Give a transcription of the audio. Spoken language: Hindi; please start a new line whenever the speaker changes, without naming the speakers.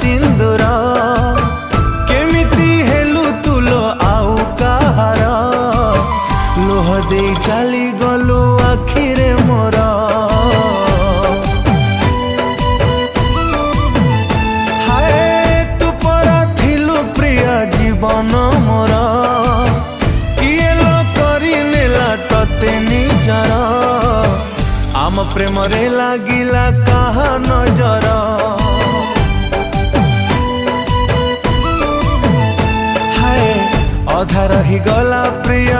सिंदूर केमिति हेलु तुलो आउ कहार लोह दे चली गलु आखिरे मोर हाय तू परा थिलु प्रिय जीवन मोर किए लो करी नेला तते निजर आम प्रेम रे लागिला कहा नजर हाय अधा रही गला प्रिय